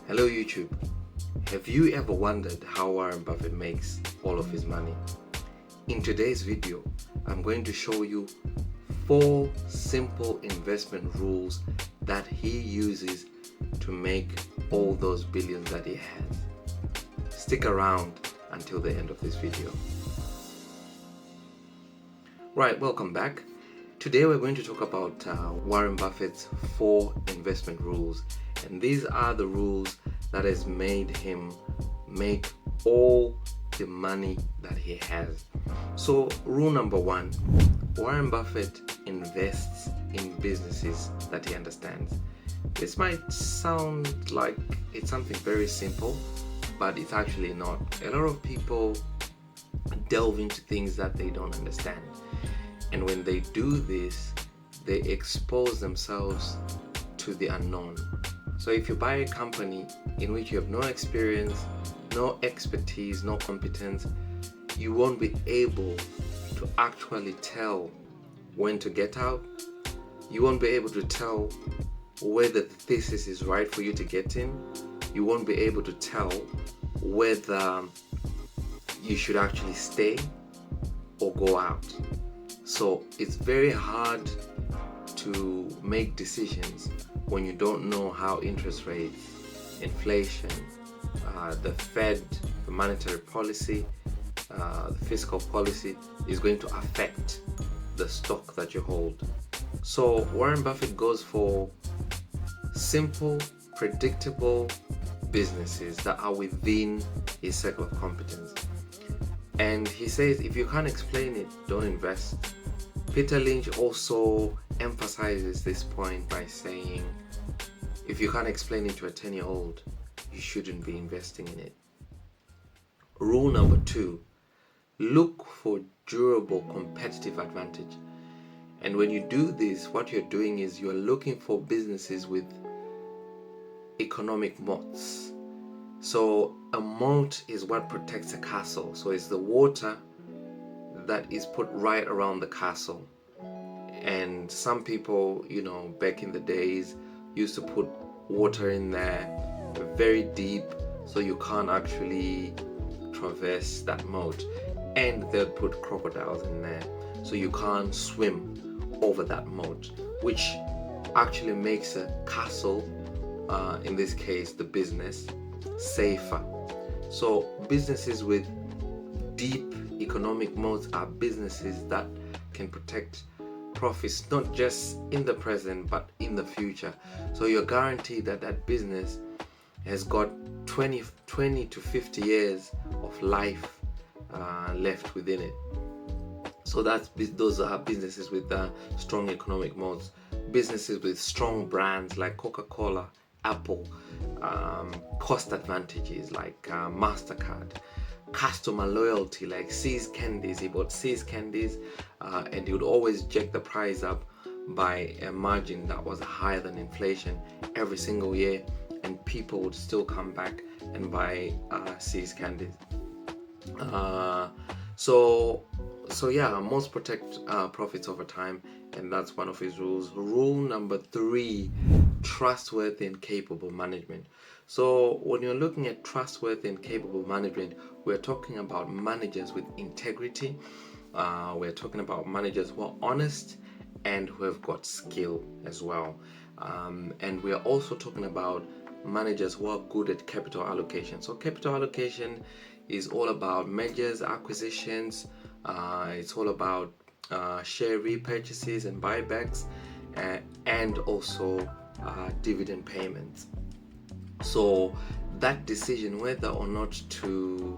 Hello YouTube. Have you ever wondered how Warren Buffett makes all of his money? In today's video, I'm going to show you 4 simple investment rules that he uses to make all those billions that he has. Stick around until the end of this video. Right, welcome back. Today we're going to talk about Warren Buffett's 4 investment rules, and these are the rules that has made him make all the money that he has. So rule number 1, Warren Buffett invests in businesses that he understands. This might sound like it's something very simple, but it's actually not. A lot of people delve into things that they don't understand. And when they do this, they expose themselves to the unknown. So if you buy a company in which you have no experience, no expertise, no competence, you won't be able to actually tell when to get out. You won't be able to tell whether the thesis is right for you to get in. You won't be able to tell whether you should actually stay or go out. So it's very hard to make decisions when you don't know how interest rates, inflation, the Fed, the monetary policy, the fiscal policy is going to affect the stock that you hold. So Warren Buffett goes for simple, predictable businesses that are within his circle of competence. And he says if you can't explain it, don't invest. Peter Lynch also emphasizes this point by saying if you can't explain it to a 10-year-old, you shouldn't be investing in it. Rule number 2, look for durable competitive advantage. And when you do this, what you're doing is you're looking for businesses with economic moats. So a moat is what protects a castle. So it's the water that is put right around the castle. And some people, back in the days used to put water in there very deep so you can't actually traverse that moat, and they'd put crocodiles in there so you can't swim over that moat, which actually makes a castle, in this case the business, safer. So businesses with deep economic moats are businesses that can protect profits not just in the present but in the future. So you're guaranteed that that business has got 20 to 50 years of life left within it. So those are businesses with strong economic moats. Businesses with strong brands like Coca-Cola, Apple, cost advantages like MasterCard, customer loyalty like See's Candies. He bought See's Candies and he would always jack the price up by a margin that was higher than inflation every single year, and people would still come back and buy See's Candies. So most protect profits over time, and that's one of his rules. Rule number 3, trustworthy and capable management. So when you're looking at trustworthy and capable management, we're talking about managers with integrity. We're talking about managers who are honest and who have got skill as well. And we're also talking about managers who are good at capital allocation. So capital allocation is all about mergers, acquisitions. It's all about share repurchases and buybacks, and also dividend payments. So that decision whether or not to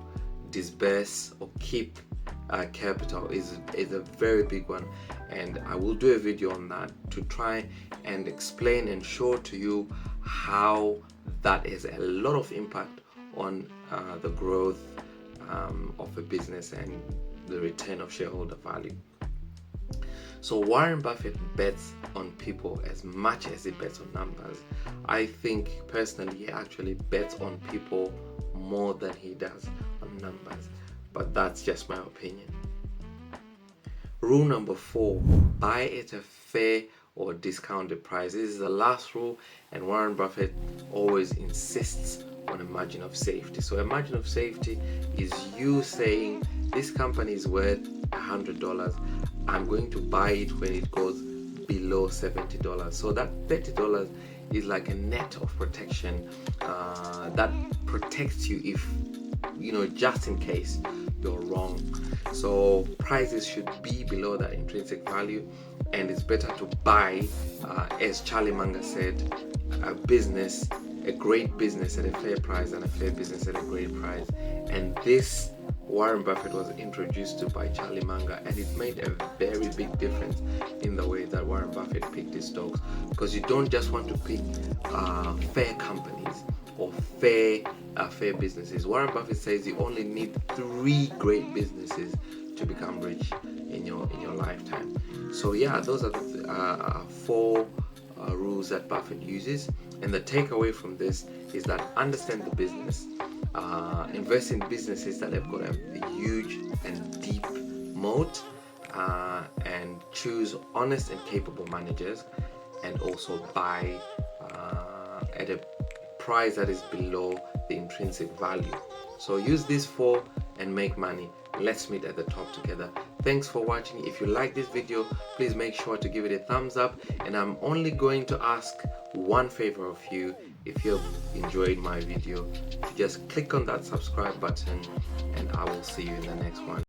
disburse or keep capital is a very big one, and I will do a video on that to try and explain and show to you how that has a lot of impact on the growth of a business and the return of shareholder value. So Warren Buffett bets on people as much as he bets on numbers. I think personally he actually bets on people more than he does on numbers, but that's just my opinion. Rule number 4, buy at a fair or discounted price. This is the last rule, and Warren Buffett always insists on a margin of safety. So a margin of safety is you saying this company is worth $100. I'm going to buy it when it goes below $70. So that $30 is like a net of protection that protects you if, just in case you're wrong. So prices should be below that intrinsic value, and it's better to buy, as Charlie Munger said, a great business at a fair price than a fair business at a great price. And this Warren Buffett was introduced to by Charlie Munger, and it made a very big difference in the way that Warren Buffett picked his stocks, because you don't just want to pick fair companies or fair businesses. Warren Buffett says you only need 3 great businesses to become rich in your lifetime. So yeah, those are the 4 rules that Buffett uses, and the takeaway from this is that understand the business, invest in businesses that have got a huge and deep moat, and choose honest and capable managers, and also buy at a price that is below the intrinsic value. So use these 4 and make money. Let's meet at the top together. Thanks for watching. If you like this video, please make sure to give it a thumbs up, and I'm only going to ask one favor of you. If you've enjoyed my video, just click on that subscribe button, and I will see you in the next one.